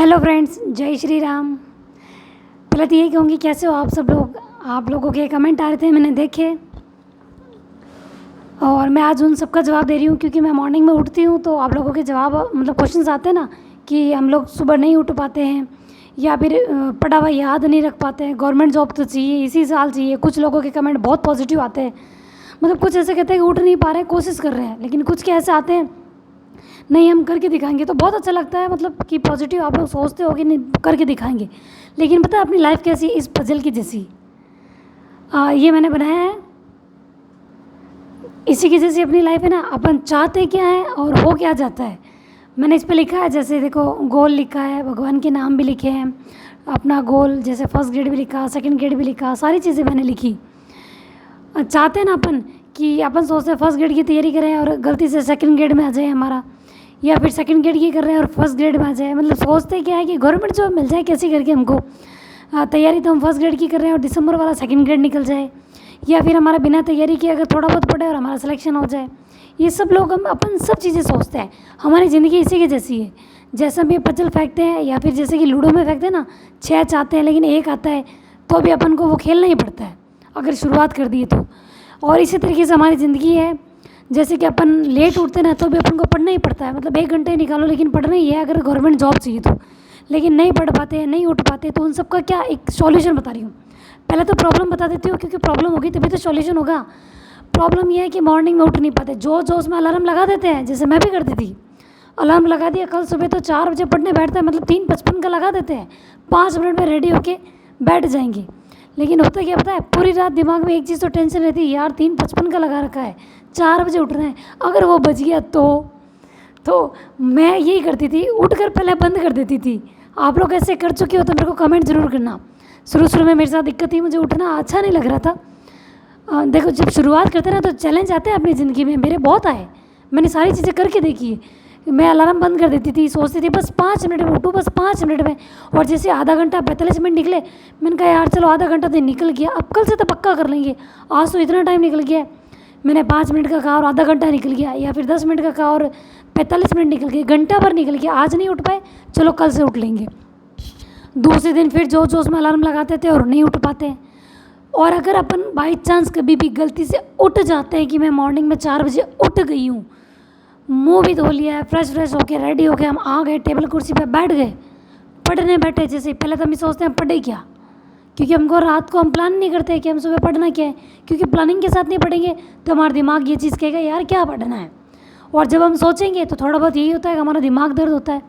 Hello friends, जय श्री राम। पहले तो यही कहूँगी कैसे हो आप सब लोग। आप लोगों के कमेंट आ रहे थे, मैंने देखे और मैं आज उन सबका जवाब दे रही हूँ क्योंकि मैं मॉर्निंग में उठती हूँ तो आप लोगों के जवाब क्वेश्चंस आते हैं ना कि हम लोग सुबह नहीं उठ पाते हैं या फिर पढ़ा हुआ याद नहीं रख पाते हैं। गवर्नमेंट जॉब तो चाहिए, इसी साल चाहिए। कुछ लोगों के कमेंट बहुत पॉजिटिव आते हैं, कुछ ऐसे कहते हैं कि उठ नहीं पा रहे, कोशिश कर रहे हैं, लेकिन कुछ के ऐसे आते हैं नहीं हम करके दिखाएंगे। तो बहुत अच्छा लगता है कि पॉजिटिव आप लोग सोचते हो कि नहीं करके दिखाएंगे। लेकिन पता है अपनी लाइफ कैसी, इस पजल की जैसी। ये मैंने बनाया है, इसी की जैसी अपनी लाइफ है ना। अपन चाहते क्या है और हो क्या जाता है। मैंने इस पे लिखा है, जैसे देखो गोल लिखा है, भगवान के नाम भी लिखे हैं, अपना गोल जैसे फर्स्ट ग्रेड भी लिखा, सेकंड ग्रेड भी लिखा, सारी चीज़ें मैंने लिखी। चाहते हैं ना अपन कि अपन सोचते हैं फर्स्ट ग्रेड की तैयारी करें और गलती से सेकंड ग्रेड में आ जाए हमारा, या फिर सेकंड ग्रेड की कर रहे हैं और फर्स्ट ग्रेड में आ जाए। सोचते क्या है कि गवर्नमेंट जॉब मिल जाए कैसे करके हमको। तैयारी तो हम फर्स्ट ग्रेड की कर रहे हैं और दिसंबर वाला सेकंड ग्रेड निकल जाए, या फिर हमारा बिना तैयारी किए अगर थोड़ा बहुत पढ़े और हमारा सिलेक्शन हो जाए। ये सब लोग हम अपन सब चीज़ें सोचते हैं। हमारी ज़िंदगी इसी की जैसी है। जैसे हम ये पजल फेंकते हैं या फिर जैसे कि लूडो में फेंकते हैं ना, 6 चाहते हैं लेकिन 1 आता है, तो भी अपन को वो खेलना ही पड़ता है अगर शुरुआत कर दी तो। और इसी तरीके से हमारी ज़िंदगी है। जैसे कि अपन लेट उठते ना तो भी अपन को पढ़ना ही पड़ता है, 1 घंटे निकालो लेकिन पढ़ना ही है अगर गवर्नमेंट जॉब चाहिए तो। लेकिन नहीं पढ़ पाते हैं, नहीं उठ पाते, तो उन सब का क्या एक सॉल्यूशन बता रही हूँ। पहले तो प्रॉब्लम बता देती हूँ क्योंकि प्रॉब्लम होगी तभी तो सॉल्यूशन होगा। प्रॉब्लम यह है कि मॉर्निंग में उठ नहीं पाते। जो उसमें अलार्म लगा देते हैं, जैसे मैं भी करती थी, अलार्म लगा दिया कल सुबह तो 4 बजे पढ़ने बैठता है, 3:55 का लगा देते हैं, 5 मिनट में रेडी होके बैठ जाएंगे। लेकिन होता क्या पता है, पूरी रात दिमाग में एक चीज़ तो टेंशन रहती है, यार 3:55 का लगा रखा है, 4 बजे उठ रहे हैं, अगर वो बच गया तो मैं यही करती थी, उठकर पहले बंद कर देती थी। आप लोग ऐसे कर चुके हो तो मेरे को कमेंट ज़रूर करना। शुरू में मेरे साथ दिक्कत थी, मुझे उठना अच्छा नहीं लग रहा था। देखो जब शुरुआत करते हैं ना तो चैलेंज आते हैं अपनी ज़िंदगी में, मेरे बहुत आए, मैंने सारी चीज़ें करके देखी है। मैं अलार्म बंद कर देती थी, सोचती थी बस 5 मिनट में उठूँ, बस 5 मिनट में। और जैसे आधा घंटा 45 मिनट निकले, मैंने कहा यार चलो आधा घंटा तो निकल गया, अब कल से तो पक्का कर लेंगे, आज तो इतना टाइम निकल गया। मैंने 5 मिनट का कहा और आधा घंटा निकल गया, या फिर 10 मिनट का कहा और 45 मिनट निकल गए, घंटा भर निकल गया। आज नहीं उठ पाए, चलो कल से उठ लेंगे। दूसरे दिन फिर जो उसमें अलार्म लगाते थे और नहीं उठ पाते। और अगर अपन बाई चांस कभी भी गलती से उठ जाते हैं कि मैं मॉर्निंग में 4 बजे उठ गई हूँ, मुँह भी धो लिया है, फ्रेश होके रेडी होके हम आ गए, टेबल कुर्सी पे बैठ गए, पढ़ने बैठे। जैसे पहले तो हम सोचते हैं पढ़े क्या, क्योंकि हमको रात को हम प्लान नहीं करते कि हम सुबह पढ़ना क्या है, क्योंकि प्लानिंग के साथ नहीं पढ़ेंगे तो हमारा दिमाग ये चीज़ कहेगा यार क्या पढ़ना है। और जब हम सोचेंगे तो थोड़ा बहुत यही होता है कि हमारा दिमाग दर्द होता है,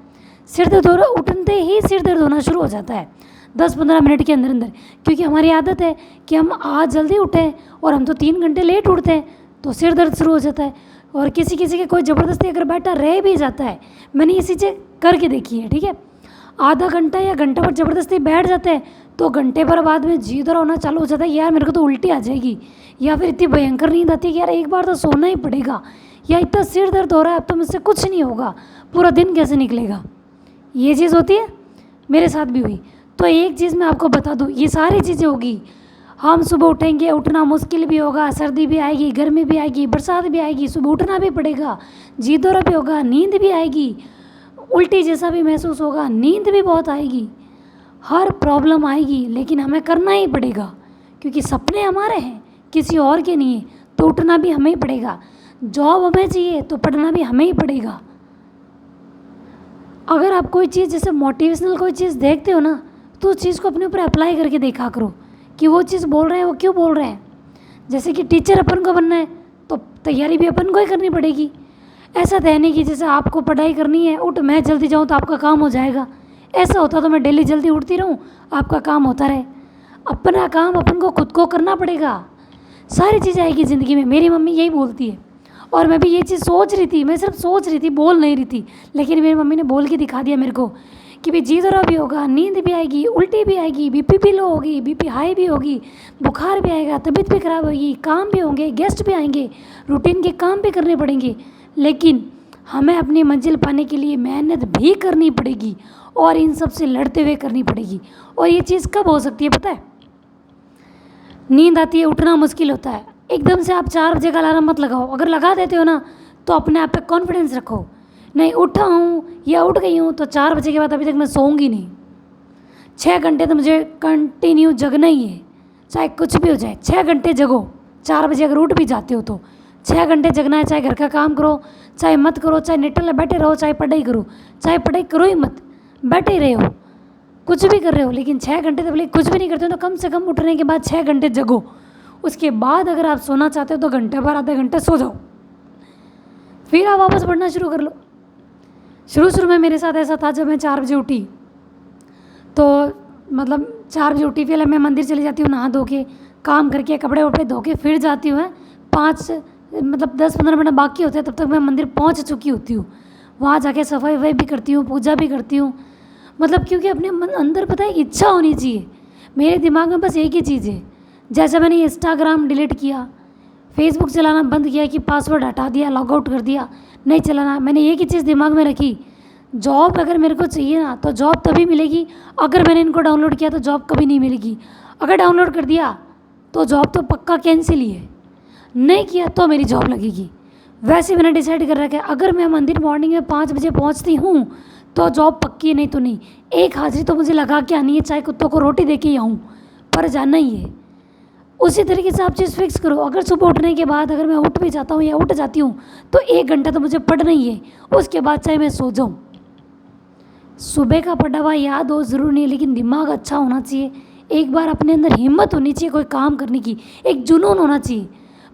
सिर दर्द हो रहा, उठते ही सिर दर्द होना शुरू हो जाता है 10-15 मिनट के अंदर, क्योंकि हमारी आदत है कि हम आज जल्दी उठें और हम तो 3 घंटे लेट उठते हैं तो सिर दर्द शुरू हो जाता है। और किसी के कोई ज़बरदस्ती अगर बैठा रह भी जाता है, मैंने ये चीज़ें करके देखी है, ठीक है। आधा घंटा या घंटा पर ज़बरदस्ती बैठ जाते हैं तो घंटे भर बाद में जी दर्द होना चालू हो जाता है, यार मेरे को तो उल्टी आ जाएगी, या फिर इतनी भयंकर नींद आती है कि यार एक बार तो सोना ही पड़ेगा, या इतना सिर दर्द हो रहा है अब तो मुझसे कुछ नहीं होगा, पूरा दिन कैसे निकलेगा। ये चीज़ होती है, मेरे साथ भी हुई। तो एक चीज़ मैं आपको बता दूँ, ये सारी चीज़ें होगी। हम सुबह उठेंगे, उठना मुश्किल भी होगा, सर्दी भी आएगी, गर्मी भी आएगी, बरसात भी आएगी, सुबह उठना भी पड़ेगा, जी दौरा भी होगा, नींद भी आएगी, उल्टी जैसा भी महसूस होगा, नींद भी बहुत आएगी, हर प्रॉब्लम आएगी, लेकिन हमें करना ही पड़ेगा क्योंकि सपने हमारे हैं, किसी और के नहीं है। तो उठना भी हमें ही पड़ेगा, जॉब हमें चाहिए तो पढ़ना भी हमें ही पड़ेगा। अगर आप कोई चीज़ जैसे मोटिवेशनल कोई चीज़ देखते हो ना, तो उस चीज़ को अपने ऊपर अप्लाई करके देखा करो कि वो चीज़ बोल रहे हैं वो क्यों बोल रहे हैं। जैसे कि टीचर अपन को बनना है तो तैयारी भी अपन को ही करनी पड़ेगी। ऐसा तो है नहीं कि जैसे आपको पढ़ाई करनी है, उठ मैं जल्दी जाऊँ तो आपका काम हो जाएगा। ऐसा होता तो मैं डेली जल्दी उठती रहूँ, आपका काम होता रहे। अपना काम अपन को खुद को करना पड़ेगा, सारी चीज़ें आएगी ज़िंदगी में। मेरी मम्मी यही बोलती है और मैं भी ये चीज़ सोच रही थी, मैं सिर्फ सोच रही थी, बोल नहीं रही थी, लेकिन मेरी मम्मी ने बोल के दिखा दिया मेरे को कि भाई जी दौरा भी होगा, नींद भी आएगी, उल्टी भी आएगी, बीपी भी लो होगी, बीपी हाई भी होगी, बुखार भी आएगा, तबीयत भी खराब होगी, काम भी होंगे, गेस्ट भी आएंगे, रूटीन के काम भी करने पड़ेंगे, लेकिन हमें अपनी मंजिल पाने के लिए मेहनत भी करनी पड़ेगी और इन सब से लड़ते हुए करनी पड़ेगी। और ये चीज़ कब हो सकती है पता है, नींद आती है, उठना मुश्किल होता है, एकदम से आप 4 बजे का अलार्म मत लगाओ। अगर लगा देते हो ना तो अपने आप पे कॉन्फिडेंस रखो, नहीं उठा हूँ या उठ गई हूँ तो 4 बजे के बाद अभी तक मैं सोऊंगी नहीं। 6 घंटे तो मुझे कंटिन्यू जगना ही है, चाहे कुछ भी हो जाए। 6 घंटे जगो, 4 बजे अगर उठ भी जाते हो तो 6 घंटे जगना है। चाहे घर का काम करो, चाहे मत करो, चाहे निटल बैठे रहो, चाहे पढ़ाई करो, चाहे पढ़ाई करो ही मत, बैठे ही रहे हो, कुछ भी कर रहे हो, लेकिन 6 घंटे तो भले कुछ भी नहीं करते हो तो कम से कम उठने के बाद 6 घंटे जगो। उसके बाद अगर आप सोना चाहते हो तो घंटे भर आधे घंटे सो जाओ, फिर आप वापस पढ़ना शुरू कर लो। शुरू में मेरे साथ ऐसा था, जब मैं 4 बजे उठी तो मतलब 4 बजे उठी, फिर मैं मंदिर चली जाती हूँ नहा धो के, काम करके, कपड़े वपड़े धो के फिर जाती हूँ। 10-15 मिनट बाकी होते हैं तब तक मैं मंदिर पहुँच चुकी होती हूँ। वहाँ जाके सफाई वफाई भी करती हूँ, पूजा भी करती हूँ। मतलब क्योंकि अपने मन अंदर पता है इच्छा होनी चाहिए। मेरे दिमाग में बस एक ही चीज़ है, जैसे मैंने इंस्टाग्राम डिलीट किया, फेसबुक चलाना बंद किया कि पासवर्ड हटा दिया, लॉग आउट कर दिया, नहीं चलाना। मैंने एक ही चीज़ दिमाग में रखी, जॉब अगर मेरे को चाहिए ना तो जॉब तभी मिलेगी अगर मैंने इनको डाउनलोड किया, तो जॉब कभी नहीं मिलेगी। अगर डाउनलोड कर दिया तो जॉब तो पक्का कैंसिल ही है, नहीं किया तो मेरी जॉब लगेगी। वैसे मैंने डिसाइड कर रखा है, अगर मैं मंदिर मॉर्निंग में 5 बजे पहुंचती हूँ तो जॉब पक्की है, नहीं तो नहीं। एक हाजिरी तो मुझे लगा के आनी है, चाहे कुत्तों को रोटी दे के ही आऊँ, पर जाना ही है। उसी तरीके से आप चीज़ फिक्स करो। अगर सुबह उठने के बाद अगर मैं उठ भी जाता हूँ या उठ जाती हूँ तो 1 घंटा तो मुझे पढ़ना ही है, उसके बाद चाहे मैं सो जाऊँ। सुबह का पढ़ा हुआ याद हो ज़रूर नहीं है, लेकिन दिमाग अच्छा होना चाहिए। एक बार अपने अंदर हिम्मत होनी चाहिए कोई काम करने की, एक जुनून होना चाहिए।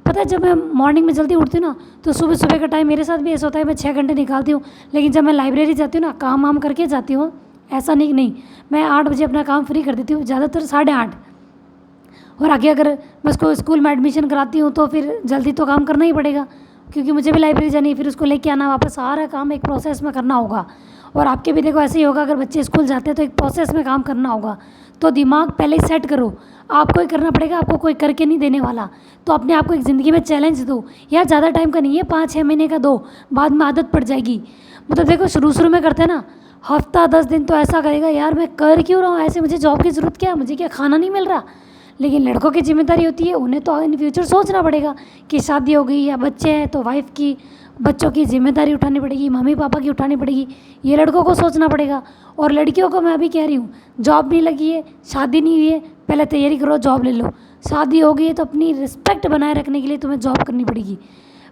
पता है, जब मैं मॉर्निंग में जल्दी उठती हूँ ना तो सुबह का टाइम मेरे साथ भी ऐसा होता है, मैं 6 घंटे निकालती हूँ। लेकिन जब मैं लाइब्रेरी जाती हूँ ना, काम वाम करके जाती हूँ, ऐसा नहीं, मैं 8 बजे अपना काम फ्री कर देती हूँ, ज़्यादातर 8:30। और आगे अगर मैं उसको स्कूल में एडमिशन कराती हूँ तो फिर जल्दी तो काम करना ही पड़ेगा, क्योंकि मुझे भी लाइब्रेरी जानी है, फिर उसको लेके आना वापस, सारा काम एक प्रोसेस में करना होगा। और आपके भी देखो ऐसे ही होगा, अगर बच्चे स्कूल जाते हैं तो एक प्रोसेस में काम करना होगा। तो दिमाग पहले ही सेट करो, आपको ही करना पड़ेगा, आपको कोई करके नहीं देने वाला। तो अपने आप को एक ज़िंदगी में चैलेंज दो यार, ज़्यादा टाइम का नहीं है, 5-6 महीने का दो, बाद में आदत पड़ जाएगी। मतलब देखो शुरू में करते हैं ना, हफ्ता 10 दिन तो ऐसा करेगा यार मैं कर क्यों रहा हूँ ऐसे, मुझे जॉब की ज़रूरत क्या है, मुझे क्या खाना नहीं मिल रहा। लेकिन लड़कों की जिम्मेदारी होती है, उन्हें तो इन फ्यूचर सोचना पड़ेगा कि शादी हो गई या बच्चे हैं तो वाइफ की, बच्चों की जिम्मेदारी उठानी पड़ेगी, मम्मी पापा की उठानी पड़ेगी, ये लड़कों को सोचना पड़ेगा। और लड़कियों को मैं अभी कह रही हूँ, जॉब नहीं लगी है, शादी नहीं हुई है, पहले तैयारी करो, जॉब ले लो। शादी हो गई है तो अपनी रिस्पेक्ट बनाए रखने के लिए तुम्हें जॉब करनी पड़ेगी।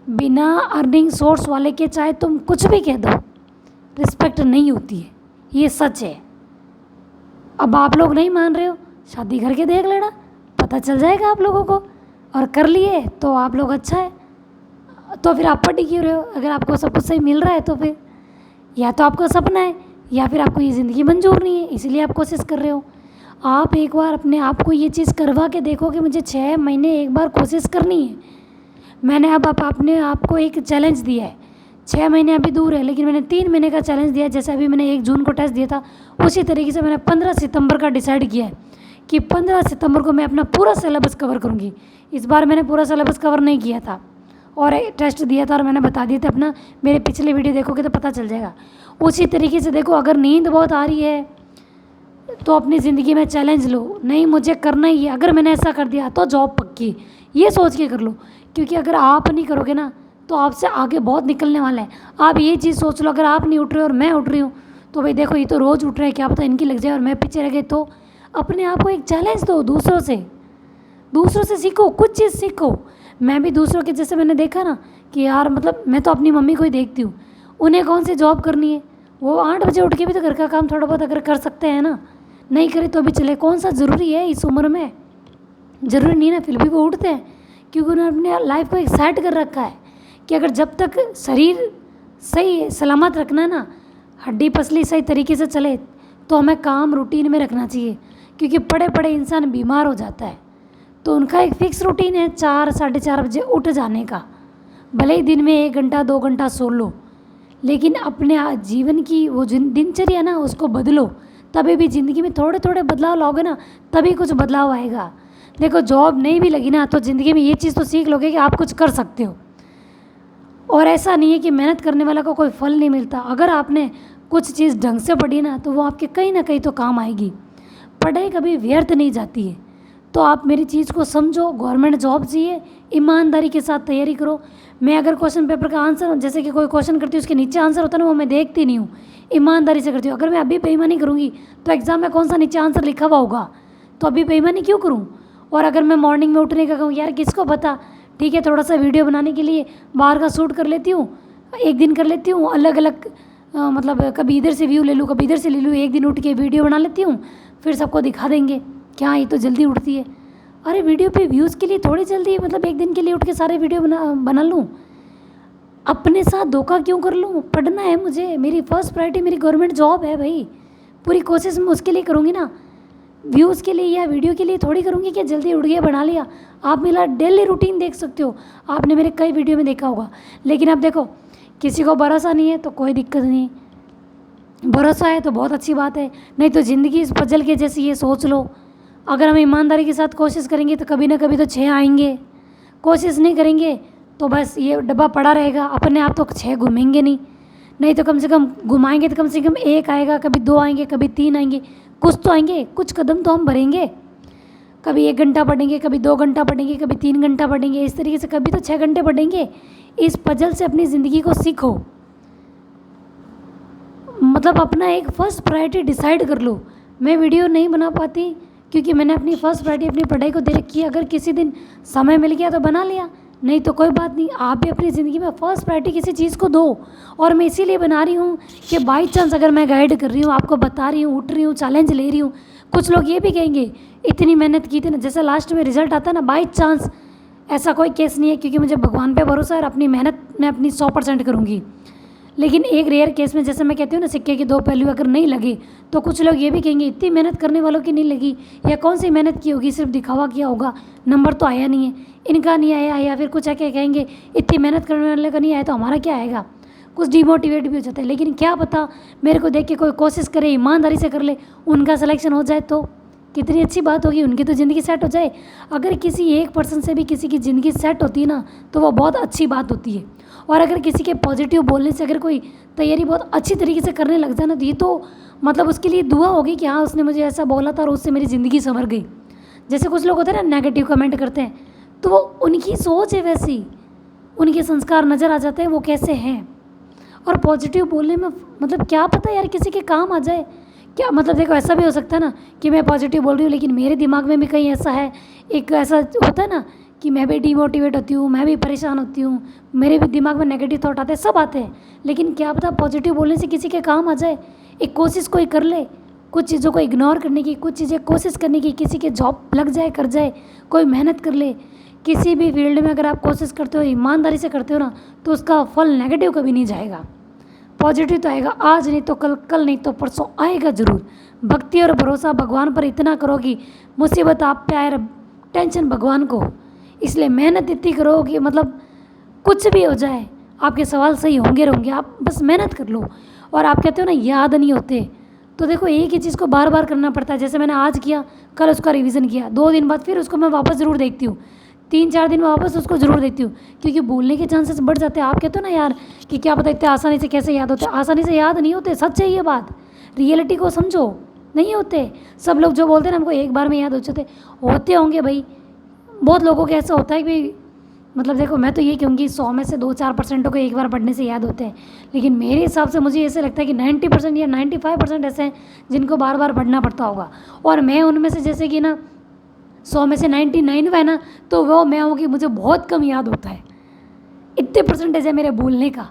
बिना अर्निंग सोर्स वाले के चाहे तुम कुछ भी कह दो, रिस्पेक्ट नहीं होती है, ये सच है। अब आप लोग नहीं मान रहे हो, शादी करके देख लेना, पता चल जाएगा आप लोगों को। और कर लिए तो आप लोग अच्छा है, तो फिर आप पढ़ क्यों रहे हो? अगर आपको सब कुछ सही मिल रहा है तो फिर या तो आपका सपना है या फिर आपको ये ज़िंदगी मंजूर नहीं है, इसलिए आप कोशिश कर रहे हो। आप एक बार अपने आप को ये चीज़ करवा के देखो कि मुझे 6 महीने एक बार कोशिश करनी है। मैंने अब अपने आप को एक चैलेंज दिया है, 6 महीने अभी दूर है, लेकिन मैंने 3 महीने का चैलेंज दिया है। जैसे अभी मैंने 1 जून को टेस्ट दिया था, उसी तरीके से मैंने 15 सितंबर का डिसाइड किया है कि 15 सितंबर को मैं अपना पूरा सिलेबस कवर करूँगी। इस बार मैंने पूरा सिलेबस कवर नहीं किया था और टेस्ट दिया था और मैंने बता दिया था अपना, मेरे पिछले वीडियो देखोगे तो पता चल जाएगा। उसी तरीके से देखो, अगर नींद बहुत आ रही है तो अपनी ज़िंदगी में चैलेंज लो, नहीं मुझे करना ही है, अगर मैंने ऐसा कर दिया तो जॉब पक्की, ये सोच के कर लो। क्योंकि अगर आप नहीं करोगे ना तो आपसे आगे बहुत निकलने वाला है। आप ये चीज़ सोच लो, अगर आप नहीं उठ रहे और मैं उठ रही हूँ तो भाई देखो, ये तो रोज़ उठ रहे हैं, क्या पता इनकी लग जाए और मैं पीछे रह गई। तो अपने आप को एक चैलेंज दो, दूसरों से सीखो, कुछ चीज़ सीखो। मैं भी दूसरों के जैसे मैंने देखा ना कि यार मतलब मैं तो अपनी मम्मी को ही देखती हूँ, उन्हें कौन सी जॉब करनी है, वो 8 बजे उठ के भी तो घर का काम थोड़ा बहुत अगर कर सकते हैं ना, नहीं करे तो भी चले, कौन सा ज़रूरी है इस उम्र में, ज़रूरी नहीं ना, फिर भी वो उठते हैं क्योंकि उन्होंने अपने लाइफ को एक सेट कर रखा है कि अगर जब तक शरीर सही सलामत रखना है ना, हड्डी पसली सही तरीके से चले, तो हमें काम रूटीन में रखना चाहिए। क्योंकि पड़े पड़े इंसान बीमार हो जाता है, तो उनका एक फ़िक्स रूटीन है 4-4:30 बजे उठ जाने का। भले ही दिन में 1 घंटा 2 घंटा सो लो, लेकिन अपने जीवन की वो दिनचर्या ना उसको बदलो, तभी भी ज़िंदगी में थोड़े थोड़े बदलाव लाओगे ना, तभी कुछ बदलाव आएगा। देखो जॉब नहीं भी लगी ना तो ज़िंदगी में ये चीज़ तो सीख लोगे कि आप कुछ कर सकते हो। और ऐसा नहीं है कि मेहनत करने वाला को कोई फल नहीं मिलता। अगर आपने कुछ चीज़ ढंग से पढ़ी ना तो वो आपके कहीं ना कहीं तो काम आएगी। पढ़ाई कभी व्यर्थ नहीं जाती है। तो आप मेरी चीज़ को समझो, गवर्नमेंट जॉब चाहिए, ईमानदारी के साथ तैयारी करो। मैं अगर क्वेश्चन पेपर का आंसर, जैसे कि कोई क्वेश्चन करती हूँ उसके नीचे आंसर होता है ना, वो मैं देखती नहीं हूँ, ईमानदारी से करती हूँ। अगर मैं अभी बेईमानी करूँगी तो एग्ज़ाम में कौन सा नीचे आंसर लिखा हुआ होगा, तो अभी बेईमानी क्यों करूँ। और अगर मैं मॉर्निंग में उठने का कहूँ, यार किसको पता, ठीक है थोड़ा सा वीडियो बनाने के लिए बाहर का शूट कर लेती हूँ, एक दिन कर लेती हूँ अलग अलग, मतलब कभी इधर से व्यू ले लूँ, कभी इधर से ले लूँ, एक दिन उठ के वीडियो बना लेती हूँ, फिर सबको दिखा देंगे क्या ये तो जल्दी उठती है। अरे वीडियो पे व्यूज़ के लिए थोड़ी जल्दी, मतलब एक दिन के लिए उठ के सारे वीडियो बना लूँ, अपने साथ धोखा क्यों कर लूँ। पढ़ना है मुझे, मेरी फर्स्ट प्रायोरिटी मेरी गवर्नमेंट जॉब है भाई, पूरी कोशिश मैं उसके लिए करूँगी ना, व्यूज़ के लिए या वीडियो के लिए थोड़ी करूँगी कि जल्दी उठ गया बना लिया। आप मेरा डेली रूटीन देख सकते हो, आपने मेरे कई वीडियो में देखा होगा। लेकिन अब देखो, किसी को भरोसा नहीं है तो कोई दिक्कत नहीं, भरोसा है तो बहुत अच्छी बात है, नहीं तो ज़िंदगी इस पजल के जैसी ये सोच लो। अगर हम ईमानदारी के साथ कोशिश करेंगे तो कभी ना कभी तो 6 आएंगे, कोशिश नहीं करेंगे तो बस ये डब्बा पड़ा रहेगा, अपने आप तो 6 घूमेंगे नहीं तो कम से कम घुमाएंगे तो कम से कम 1 आएगा, कभी 2 आएंगे, कभी 3 आएंगे, कुछ तो आएंगे, कुछ कदम तो हम भरेंगे। कभी 1 घंटा पढ़ेंगे, कभी 2 घंटा पढ़ेंगे, कभी 3 घंटा पढ़ेंगे, इस तरीके से कभी तो 6 घंटे पढ़ेंगे। इस पजल से अपनी ज़िंदगी को सीखो, मतलब अपना एक फ़र्स्ट प्रायोरिटी डिसाइड कर लो। मैं वीडियो नहीं बना पाती क्योंकि मैंने अपनी फ़र्स्ट प्रायोरिटी अपनी पढ़ाई को दे रखी है। अगर किसी दिन समय मिल गया तो बना लिया, नहीं तो कोई बात नहीं। आप भी अपनी ज़िंदगी में फ़र्स्ट प्रायोरिटी किसी चीज़ को दो। और मैं इसीलिए बना रही हूँ कि बाई चांस अगर मैं गाइड कर रही हूँ, आपको बता रही हूँ, उठ रही हूँ, चैलेंज ले रही हूँ, कुछ लोग ये भी कहेंगे इतनी मेहनत की थी ना, जैसे लास्ट में रिजल्ट आता है ना, बाई चांस, ऐसा कोई केस नहीं है क्योंकि मुझे भगवान पे भरोसा है और अपनी मेहनत मैं अपनी 100% करूँगी। लेकिन एक रेयर केस में, जैसे मैं कहती हूँ ना, सिक्के के 2 पहलू अगर नहीं लगे तो कुछ लोग ये भी कहेंगे इतनी मेहनत करने वालों की नहीं लगी, या कौन सी मेहनत की होगी, सिर्फ दिखावा किया होगा, नंबर तो आया नहीं है, इनका नहीं आया। या फिर कुछ आके कहेंगे इतनी मेहनत करने वाले का नहीं आया तो हमारा क्या आएगा, कुछ डिमोटिवेट भी हो जाता है। लेकिन क्या पता मेरे को देख के कोई कोशिश करे, ईमानदारी से कर ले, उनका सिलेक्शन हो जाए तो कितनी अच्छी बात होगी, उनकी तो ज़िंदगी सेट हो जाए। अगर किसी एक पर्सन से भी किसी की ज़िंदगी सेट होती है ना, तो वो बहुत अच्छी बात होती है। और अगर किसी के पॉजिटिव बोलने से अगर कोई तैयारी बहुत अच्छी तरीके से करने लग जाए ना, तो ये तो मतलब उसके लिए दुआ होगी कि हाँ उसने मुझे ऐसा बोला था और उससे मेरी ज़िंदगी संवर गई। जैसे कुछ लोग होते हैं ना नेगेटिव कमेंट करते हैं, तो वो उनकी सोच है वैसी, उनके संस्कार नज़र आ जाते हैं वो कैसे हैं। और पॉजिटिव बोलने में मतलब क्या पता यार किसी के काम आ जाए क्या, मतलब देखो ऐसा भी हो सकता है ना कि मैं पॉजिटिव बोल रही हूँ लेकिन मेरे दिमाग में भी कहीं ऐसा है, एक ऐसा होता है ना कि मैं भी डिमोटिवेट होती हूँ, मैं भी परेशान होती हूँ, मेरे भी दिमाग में नेगेटिव थॉट आते हैं, सब आते हैं। लेकिन क्या पता पॉजिटिव बोलने से किसी के काम आ जाए। एक कोशिश कोई कर ले, कुछ चीज़ों को इग्नोर करने की, कुछ चीज़ें कोशिश करने की, किसी के जॉब लग जाए, कर जाए, कोई मेहनत कर ले। किसी भी फील्ड में अगर आप कोशिश करते हो, ईमानदारी से करते हो ना, तो उसका फल नेगेटिव कभी नहीं जाएगा, पॉजिटिव तो आएगा। आज नहीं तो कल, कल नहीं तो परसों आएगा ज़रूर। भक्ति और भरोसा भगवान पर इतना करो कि मुसीबत आप पे आए, टेंशन भगवान को। इसलिए मेहनत इतनी करो कि मतलब कुछ भी हो जाए आपके सवाल सही होंगे, आप बस मेहनत कर लो। और आप कहते हो ना याद नहीं होते, तो देखो एक ही चीज़ को बार बार करना पड़ता है। जैसे मैंने आज किया, कल उसका रिवीजन किया, 2 दिन बाद फिर उसको मैं वापस ज़रूर देखती हूँ, 3-4 दिन में वापस उसको ज़रूर देखती हूँ, क्योंकि भूलने के चांसेस बढ़ जाते हैं। आप कहते हो ना यार कि क्या पता इतने आसानी से कैसे याद होते हैं, आसानी से याद नहीं होते, सच है ये बात, रियलिटी को समझो, नहीं होते। सब लोग जो बोलते हैं ना हमको एक बार में याद हो जाते, होते होंगे भाई, बहुत लोगों को ऐसा होता है कि मतलब देखो मैं तो ये कहूँगी 100 में से 2-4% को एक बार पढ़ने से याद होते हैं। लेकिन मेरे हिसाब से मुझे ऐसे लगता है कि 90% या 95% ऐसे हैं जिनको बार बार पढ़ना पड़ता होगा। और मैं उनमें से जैसे कि ना 100 में से 99 है ना, तो वो मैं हूँ कि मुझे बहुत कम याद होता है, इतने परसेंटेज है मेरे भूलने का।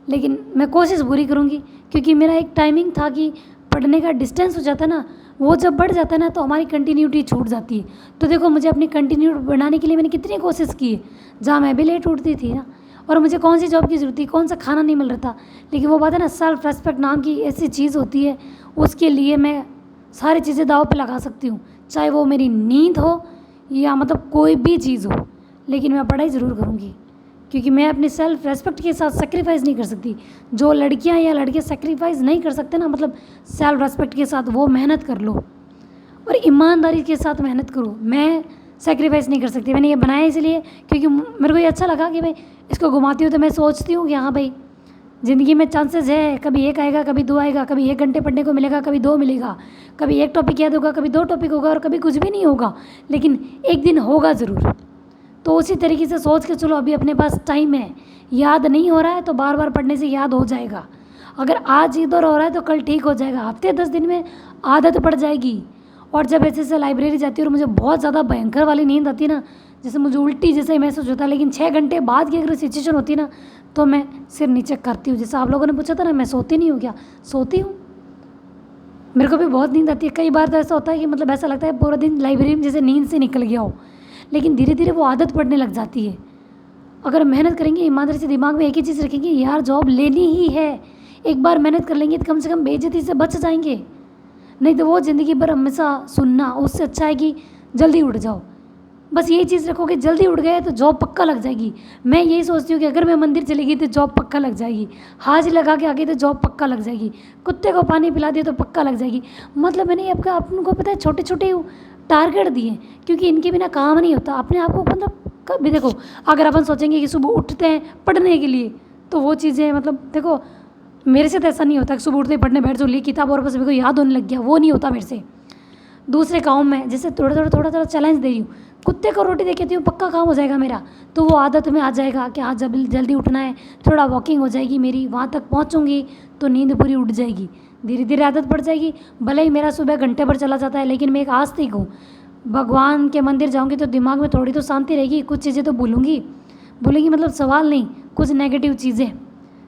लेकिन मैं कोशिश पूरी करूँगी, क्योंकि मेरा एक टाइमिंग था कि पढ़ने का डिस्टेंस हो जाता है ना, वो जब बढ़ जाता है ना तो हमारी कंटिन्यूटी छूट जाती है। तो देखो मुझे अपनी कंटिन्यूटी बनाने के लिए मैंने कितनी कोशिश की है, जहाँ मैं भी लेट उठती थी ना, और मुझे कौन सी जॉब की ज़रूरत थी, कौन सा खाना नहीं मिल रहा था। लेकिन वो बात है ना, सेल्फ रेस्पेक्ट नाम की ऐसी चीज़ होती है, उसके लिए मैं सारी चीज़ें दाव पे लगा सकती हूँ, चाहे वो मेरी नींद हो या मतलब कोई भी चीज़ हो। लेकिन मैं पढ़ाई ज़रूर करूँगी, क्योंकि मैं अपने सेल्फ रेस्पेक्ट के साथ सेक्रीफाइस नहीं कर सकती। जो लड़कियां या लड़के सेक्रीफाइस नहीं कर सकते ना, मतलब सेल्फ रेस्पेक्ट के साथ, वो मेहनत कर लो और ईमानदारी के साथ मेहनत करो। मैं सेक्रीफाइस नहीं कर सकती। मैंने ये बनाया इसलिए क्योंकि मेरे को ये अच्छा लगा कि भाई इसको घुमाती हूँ तो मैं सोचती हूँ कि हाँ भाई ज़िंदगी में चांसेस है, कभी एक आएगा, कभी दो आएगा, कभी 1 घंटे पढ़ने को मिलेगा, कभी 2 मिलेगा, कभी एक टॉपिक याद होगा, कभी 2 टॉपिक होगा और कभी कुछ भी नहीं होगा, लेकिन एक दिन होगा ज़रूर। तो उसी तरीके से सोच के चलो, अभी अपने पास टाइम है, याद नहीं हो रहा है तो बार बार पढ़ने से याद हो जाएगा। अगर आज इधर हो रहा है तो कल ठीक हो जाएगा, हफ्ते 10 दिन में आदत पड़ जाएगी। और जब ऐसे से लाइब्रेरी जाती हूँ और मुझे बहुत ज़्यादा भयंकर वाली नींद आती है ना, जैसे मुझे उल्टी जैसे ही महसूस होता है, लेकिन 6 घंटे बाद की अगर सिचुएशन होती है ना, तो मैं सिर नीचे करती हूँ। जैसे आप लोगों ने पूछा था ना, मैं सोती नहीं हूँ क्या? सोती हूँ। मेरे को भी बहुत नींद आती है। कई बार तो ऐसा होता है कि मतलब ऐसा लगता है पूरा दिन लाइब्रेरी में जैसे नींद से निकल गया हो, लेकिन धीरे धीरे वो आदत पड़ने लग जाती है। अगर मेहनत करेंगे, ईमानदारी से दिमाग में एक ही चीज़ रखेंगे, यार जॉब लेनी ही है, एक बार मेहनत कर लेंगे तो कम से कम बेइज्जती से बच जाएंगे। नहीं तो वो ज़िंदगी भर हमेशा सुनना, उससे अच्छा है कि जल्दी उठ जाओ। बस यही चीज़ रखोगे, जल्दी उठ गए तो जॉब पक्का लग जाएगी। मैं यही सोचती हूँ कि अगर मैं मंदिर चली गई तो जॉब पक्का लग जाएगी, हाजिरी लगा के आ गई तो जॉब पक्का लग जाएगी, कुत्ते को पानी पिला दिया तो पक्का लग जाएगी। मतलब मैंने आपका अपन को पता है छोटे छोटे टारगेट दिए, क्योंकि इनके बिना काम नहीं होता। अपने आप को मतलब कभी देखो, अगर अपन सोचेंगे कि सुबह उठते हैं पढ़ने के लिए, तो वो चीज़ें मतलब देखो, मेरे से तो ऐसा नहीं होता कि सुबह उठते ही पढ़ने बैठ जाओ, ली किताब और बस मेरे को याद होने लग गया, वो नहीं होता मेरे से। दूसरे काम में जैसे थोड़ा चैलेंज दे रही हूँ, कुत्ते को रोटी दे कहती हूँ पक्का काम हो जाएगा मेरा, तो वो आदत में आ जाएगा कि आज जब जल्दी उठना है, थोड़ा वॉकिंग हो जाएगी मेरी, वहाँ तक पहुँचूंगी तो नींद पूरी उठ जाएगी, धीरे धीरे आदत पड़ जाएगी। भले ही मेरा सुबह घंटे भर चला जाता है, लेकिन मैं एक आस्तिक हूँ। भगवान के मंदिर जाऊँगी तो दिमाग में थोड़ी तो शांति रहेगी, कुछ चीज़ें तो भूलूंगी मतलब सवाल नहीं, कुछ नेगेटिव चीज़ें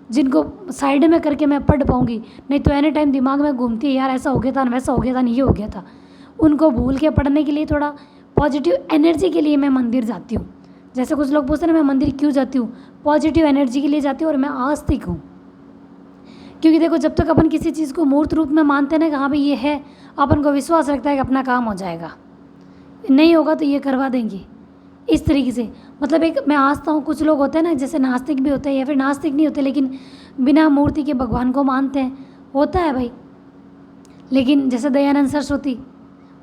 जिनको साइड में करके मैं पढ़ पाऊँगी, नहीं तो एनी टाइम दिमाग में घूमती है, यार ऐसा हो गया था, वैसा हो गया था, ये हो गया था। उनको भूल के पढ़ने के लिए, थोड़ा पॉजिटिव एनर्जी के लिए मैं मंदिर जाती हूँ। जैसे कुछ लोग पूछते हैं ना मैं मंदिर क्यों जाती हूँ, पॉजिटिव एनर्जी के लिए जाती हूँ। और मैं आस्तिक हूँ, क्योंकि देखो जब तक अपन किसी चीज़ को मूर्त रूप में मानते हैं ना कि हाँ भाई ये है, अपन को विश्वास रखता है कि अपना काम हो जाएगा, नहीं होगा तो ये करवा देंगे, इस तरीके से। मतलब एक मैं आस्था हूँ। कुछ लोग होते हैं ना जैसे नास्तिक भी होते हैं, या फिर नास्तिक नहीं होते लेकिन बिना मूर्ति के भगवान को मानते हैं, होता है भाई। लेकिन जैसे दयानंद सरस्वती,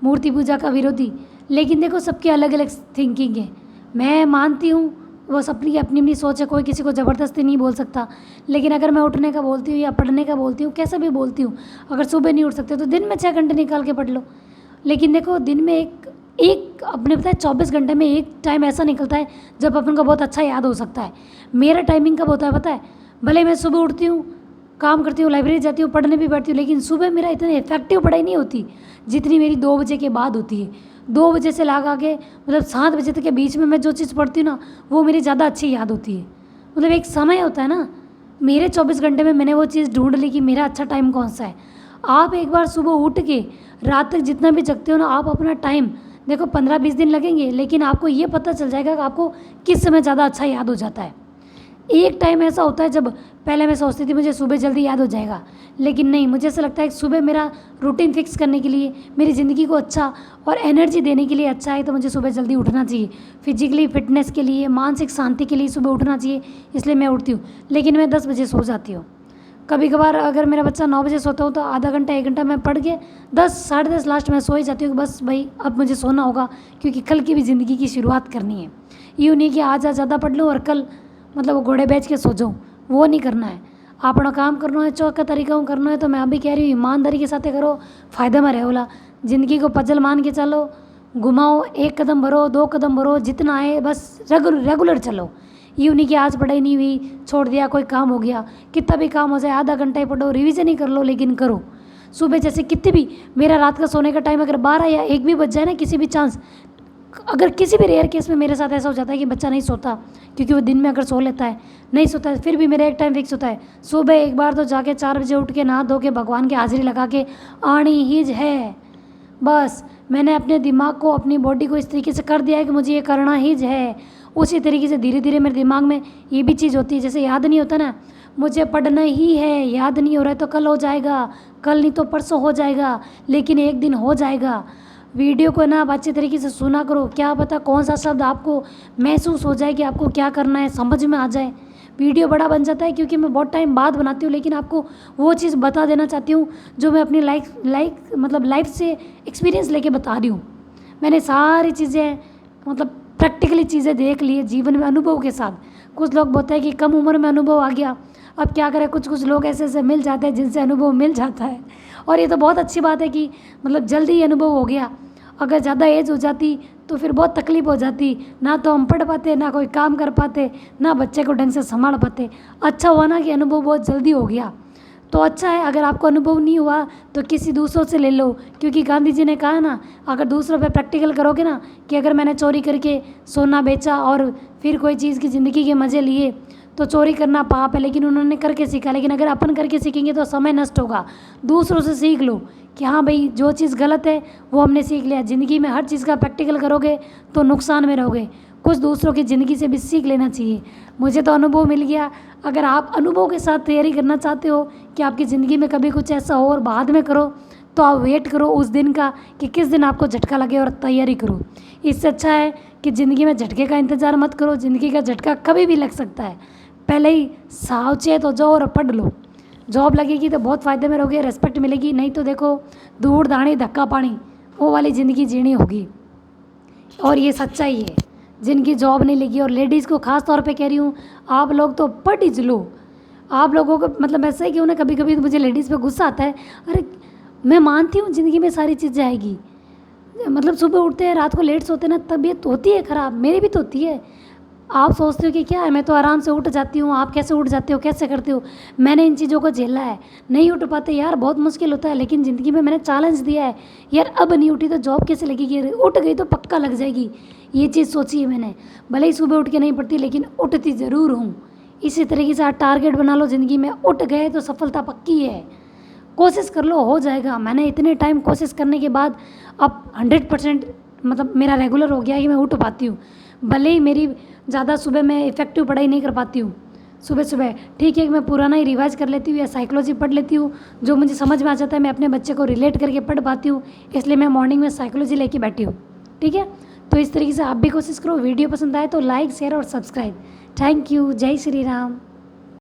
मूर्ति पूजा का विरोधी। लेकिन देखो सबकी अलग अलग थिंकिंग है, मैं मानती हूँ वो सबकी अपनी अपनी सोच है, कोई किसी को ज़बरदस्ती नहीं बोल सकता। लेकिन अगर मैं उठने का बोलती हूँ या पढ़ने का बोलती हूँ, कैसा भी बोलती हूँ, अगर सुबह नहीं उठ सकते तो दिन में 6 घंटे निकाल के पढ़ लो। लेकिन देखो दिन में एक अपने पता है 24 घंटे में एक टाइम ऐसा निकलता है जब अपन को बहुत अच्छा याद हो सकता है। मेरा टाइमिंग कब होता है पता है? भले मैं सुबह उठती हूँ, काम करती हूँ, लाइब्रेरी जाती हूँ, पढ़ने भी बैठती हूँ, लेकिन सुबह मेरा इतनी इफेक्टिव पढ़ाई नहीं होती जितनी मेरी 2 बजे के बाद होती है। 2 बजे से लगा के मतलब 7 बजे तक के बीच में मैं जो चीज़ पढ़ती हूँ ना, वो मेरी ज़्यादा अच्छी याद होती है। मतलब एक समय होता है ना, मेरे 24 घंटे में मैंने वो चीज़ ढूंढ ली कि मेरा अच्छा टाइम कौन सा है। आप एक बार सुबह उठ के रात तक जितना भी जगते हो ना, आप अपना टाइम देखो, 15-20 दिन लगेंगे, लेकिन आपको ये पता चल जाएगा कि आपको किस समय ज़्यादा अच्छा याद हो जाता है। एक टाइम ऐसा होता है जब पहले मैं सोचती थी मुझे सुबह जल्दी याद हो जाएगा, लेकिन नहीं, मुझे ऐसा लगता है कि सुबह मेरा रूटीन फिक्स करने के लिए, मेरी ज़िंदगी को अच्छा और एनर्जी देने के लिए अच्छा है, तो मुझे सुबह जल्दी उठना चाहिए। फिजिकली फिटनेस के लिए, मानसिक शांति के लिए सुबह उठना चाहिए, इसलिए मैं उठती हूँ। लेकिन मैं 10 बजे सो जाती हूँ। कभी कभार अगर मेरा बच्चा 9 बजे सोता हूँ तो आधा घंटा 1 घंटा मैं पढ़ के 10 साढ़े 10 लास्ट में सो ही जाती हूँ कि बस भाई अब मुझे सोना होगा, क्योंकि कल की भी ज़िंदगी की शुरुआत करनी है। यूँ नहीं कि आज ज़्यादा पढ़ लूँ और कल मतलब वो घोड़े बेच के सो जाऊँ, वो नहीं करना है। अपना काम करना है, चौका तरीका करना है, तो मैं अभी कह रही हूँ ईमानदारी के साथ करो, फ़ायदे में रहो ला। ज़िंदगी को पजल मान के चलो, घुमाओ, 1 कदम भरो, 2 कदम भरो, जितना आए बस रेगुलर चलो। यूँ नहीं कि आज पढ़ाई नहीं हुई, छोड़ दिया, कोई काम हो गया। कितना भी काम हो जाए, आधा घंटा ही पढ़ो, रिवीजन ही कर लो, लेकिन करो। सुबह जैसे कितने भी, मेरा रात का सोने का टाइम अगर 12 या 1 भी बज जाए ना, किसी भी चांस, अगर किसी भी रेयर केस में मेरे साथ ऐसा हो जाता है कि बच्चा नहीं सोता, क्योंकि वो दिन में अगर सो लेता है, नहीं सोता है, फिर भी मेरा एक टाइम फिक्स होता है। सुबह एक बार तो जाके 4 बजे उठ के नहा धो के भगवान की हाजिरी लगा के आनी ही है। बस मैंने अपने दिमाग को, अपनी बॉडी को इस तरीके से कर दिया है कि मुझे ये करना ही है। उसी तरीके से धीरे धीरे मेरे दिमाग में ये भी चीज़ होती है, जैसे याद नहीं होता ना, मुझे पढ़ना ही है, याद नहीं हो रहा है तो कल हो जाएगा, कल नहीं तो परसों हो जाएगा, लेकिन एक दिन हो जाएगा। वीडियो को ना आप अच्छे तरीके से सुना करो, क्या पता कौन सा शब्द आपको महसूस हो जाए कि आपको क्या करना है, समझ में आ जाए। वीडियो बड़ा बन जाता है क्योंकि मैं बहुत टाइम बाद बनाती हूँ, लेकिन आपको वो चीज़ बता देना चाहती हूँ जो मैं अपनी लाइफ से एक्सपीरियंस लेके बता रही हूँ। मैंने सारी चीज़ें मतलब प्रैक्टिकली चीज़ें देख ली है जीवन में, अनुभव के साथ। कुछ लोग बोलते हैं कि कम उम्र में अनुभव आ गया, अब क्या करें, कुछ कुछ लोग ऐसे ऐसे मिल जाते हैं जिनसे अनुभव मिल जाता है, और ये तो बहुत अच्छी बात है कि मतलब जल्दी ही अनुभव हो गया। अगर ज़्यादा एज हो जाती तो फिर बहुत तकलीफ हो जाती, ना तो हम पढ़ पाते, ना कोई काम कर पाते, ना बच्चे को ढंग से संभाल पाते। अच्छा हुआ ना कि अनुभव बहुत जल्दी हो गया। तो अच्छा है, अगर आपको अनुभव नहीं हुआ तो किसी दूसरों से ले लो, क्योंकि गांधी जी ने कहा ना, अगर दूसरों पे प्रैक्टिकल करोगे ना कि अगर मैंने चोरी करके सोना बेचा और फिर कोई चीज़ की ज़िंदगी के मज़े लिए तो चोरी करना पाप है, लेकिन उन्होंने करके सीखा। लेकिन अगर अपन करके सीखेंगे तो समय नष्ट होगा। दूसरों से सीख लो कि हाँ भाई, जो चीज़ गलत है वो हमने सीख लिया। ज़िंदगी में हर चीज़ का प्रैक्टिकल करोगे तो नुकसान में रहोगे। कुछ दूसरों की ज़िंदगी से भी सीख लेना चाहिए। मुझे तो अनुभव मिल गया। अगर आप अनुभव के साथ तैयारी करना चाहते हो कि आपकी ज़िंदगी में कभी कुछ ऐसा हो और बाद में करो, तो आप वेट करो उस दिन का कि किस दिन आपको झटका लगे और तैयारी करो। इससे अच्छा है कि ज़िंदगी में झटके का इंतज़ार मत करो। ज़िंदगी का झटका कभी भी लग सकता है। पहले ही सावचेत हो जाओ और पढ़ लो। जॉब लगेगी तो बहुत फ़ायदे में रहोगे, रेस्पेक्ट मिलेगी। नहीं तो देखो, दूर दानी धक्का पानी, वो वाली ज़िंदगी जीनी होगी। और ये सच्चाई है। जिनकी जॉब नहीं लगी, और लेडीज़ को ख़ास तौर पे कह रही हूँ, आप लोग तो पढ़ ही लो। आप लोगों को मतलब ऐसा है कि उन्हें कभी कभी तो मुझे लेडीज़ पे गुस्सा आता है। अरे मैं मानती हूँ ज़िंदगी में सारी चीज़ें आएगी, मतलब सुबह उठते हैं, रात को लेट सोते हैं ना, तबीयत होती है ख़राब, मेरी भी तो होती है। आप सोचते हो कि क्या है, मैं तो आराम से उठ जाती हूँ, आप कैसे उठ जाते हो, कैसे करते हो? मैंने इन चीज़ों को झेला है। नहीं उठ पाते यार, बहुत मुश्किल होता है, लेकिन ज़िंदगी में मैंने चैलेंज दिया है। यार अब नहीं उठी तो जॉब कैसे लगेगी? उठ गई तो पक्का लग जाएगी। ये चीज़ सोची है मैंने। भले ही सुबह उठ के नहीं पढ़ती, लेकिन उठती ज़रूर हूँ। इसी तरीके से आप टारगेट बना लो ज़िंदगी में, उठ गए तो सफलता पक्की है। कोशिश कर लो, हो जाएगा। मैंने इतने टाइम कोशिश करने के बाद अब 100% मतलब मेरा रेगुलर हो गया है कि मैं उठ पाती हूँ। भले ही मेरी ज़्यादा सुबह मैं इफ़ेक्टिव पढ़ाई नहीं कर पाती हूँ सुबह सुबह, ठीक है कि मैं पुराना ही रिवाइज कर लेती हूँ या साइकोलॉजी पढ़ लेती हूँ, जो मुझे समझ में आ जाता है मैं अपने बच्चे को रिलेट करके पढ़ पाती हूँ। इसलिए मैं मॉर्निंग में साइकोलॉजी लेके बैठी हूँ। ठीक है, तो इस तरीके से आप भी कोशिश करो। वीडियो पसंद आए तो लाइक, शेयर और सब्सक्राइब। Thank you. जय श्री राम।